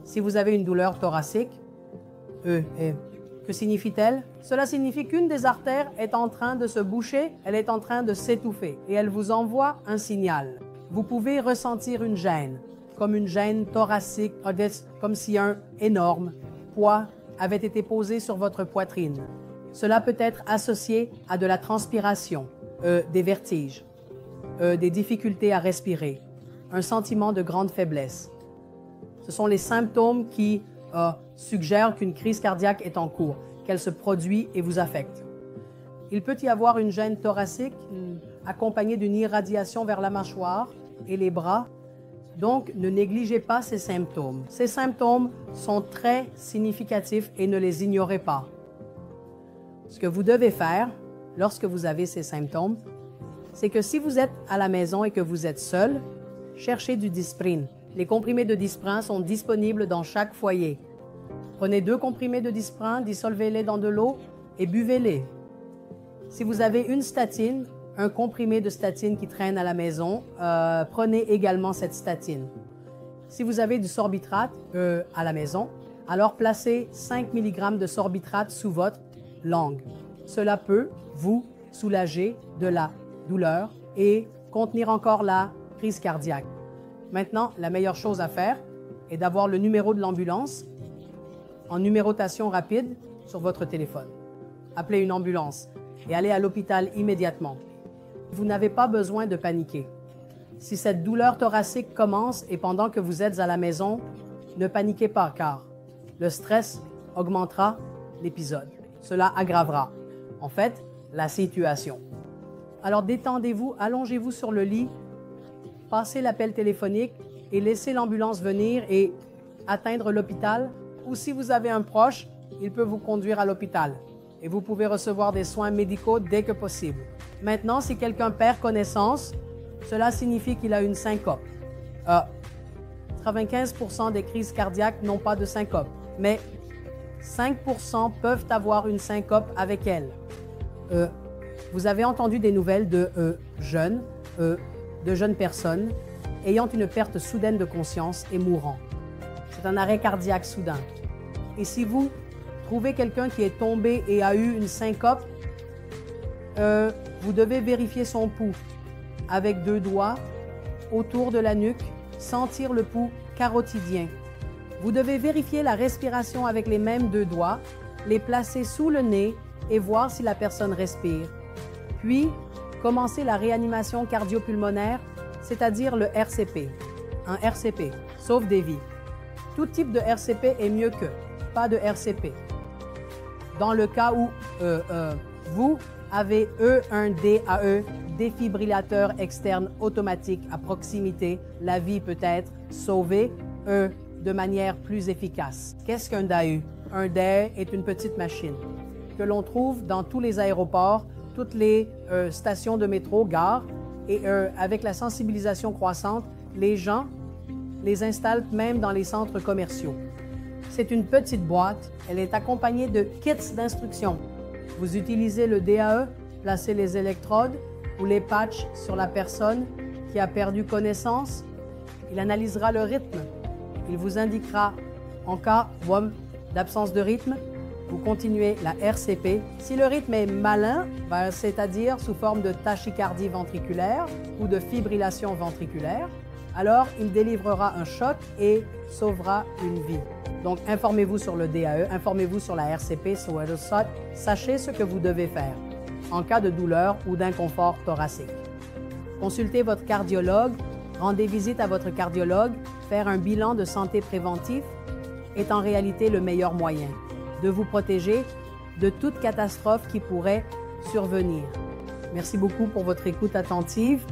Si vous avez une douleur thoracique, que signifie-t-elle? Cela signifie qu'une des artères est en train de se boucher, elle est en train de s'étouffer et elle vous envoie un signal. Vous pouvez ressentir une gêne, comme une gêne thoracique, comme si un énorme poids avait été posé sur votre poitrine. Cela peut être associé à de la transpiration, des vertiges, des difficultés à respirer, un sentiment de grande faiblesse. Ce sont les symptômes qui suggèrent qu'une crise cardiaque est en cours, qu'elle se produit et vous affecte. Il peut y avoir une gêne thoracique accompagnée d'une irradiation vers la mâchoire et les bras. Donc, ne négligez pas ces symptômes. Ces symptômes sont très significatifs et ne les ignorez pas. Ce que vous devez faire lorsque vous avez ces symptômes, c'est que si vous êtes à la maison et que vous êtes seul, cherchez du Disprin. Les comprimés de Disprin sont disponibles dans chaque foyer. Prenez 2 comprimés de Disprin, dissolvez-les dans de l'eau et buvez-les. Si vous avez une statine, un comprimé de statine qui traîne à la maison, prenez également cette statine. Si vous avez du sorbitrate à la maison, alors placez 5 mg de sorbitrate sous votre langue. Cela peut vous soulager de la douleur et contenir encore la crise cardiaque. Maintenant, la meilleure chose à faire est d'avoir le numéro de l'ambulance en numérotation rapide sur votre téléphone. Appelez une ambulance et allez à l'hôpital immédiatement. Vous n'avez pas besoin de paniquer. Si cette douleur thoracique commence et pendant que vous êtes à la maison, ne paniquez pas car le stress augmentera l'épisode. Cela aggravera, en fait, la situation. Alors détendez-vous, allongez-vous sur le lit, passez l'appel téléphonique et laissez l'ambulance venir et atteindre l'hôpital. Ou si vous avez un proche, il peut vous conduire à l'hôpital et vous pouvez recevoir des soins médicaux dès que possible. Maintenant, si quelqu'un perd connaissance, cela signifie qu'il a une syncope. 95% des crises cardiaques n'ont pas de syncope, mais 5% peuvent avoir une syncope avec elle. Vous avez entendu des nouvelles de jeunes personnes ayant une perte soudaine de conscience et mourant. C'est un arrêt cardiaque soudain. Et si vous trouvez quelqu'un qui est tombé et a eu une syncope, vous devez vérifier son pouls avec 2 doigts autour de la nuque, sentir le pouls carotidien. Vous devez vérifier la respiration avec les mêmes 2 doigts, les placer sous le nez et voir si la personne respire. Puis, commencer la réanimation cardio-pulmonaire, c'est-à-dire le RCP. Un RCP sauve des vies. Tout type de RCP est mieux que pas de RCP. Dans le cas où vous avez un DAE, défibrillateur externe automatique à proximité, la vie peut être sauvée de manière plus efficace. Qu'est-ce qu'un DAE? Un DAE est une petite machine que l'on trouve dans tous les aéroports, toutes les stations de métro, gares, et avec la sensibilisation croissante, les gens les installent même dans les centres commerciaux. C'est une petite boîte, elle est accompagnée de kits d'instructions. Vous utilisez le DAE, placez les électrodes ou les patchs sur la personne qui a perdu connaissance. Il analysera le rythme. Il vous indiquera en cas d'absence de rythme, vous continuez la RCP. Si le rythme est malin, c'est-à-dire sous forme de tachycardie ventriculaire ou de fibrillation ventriculaire, alors il délivrera un choc et sauvera une vie. Donc informez-vous sur le DAE, informez-vous sur la RCP, sur le SOT, sachez ce que vous devez faire en cas de douleur ou d'inconfort thoracique. Consultez votre cardiologue, rendez visite à votre cardiologue, faire un bilan de santé préventif est en réalité le meilleur moyen de vous protéger de toute catastrophe qui pourrait survenir. Merci beaucoup pour votre écoute attentive.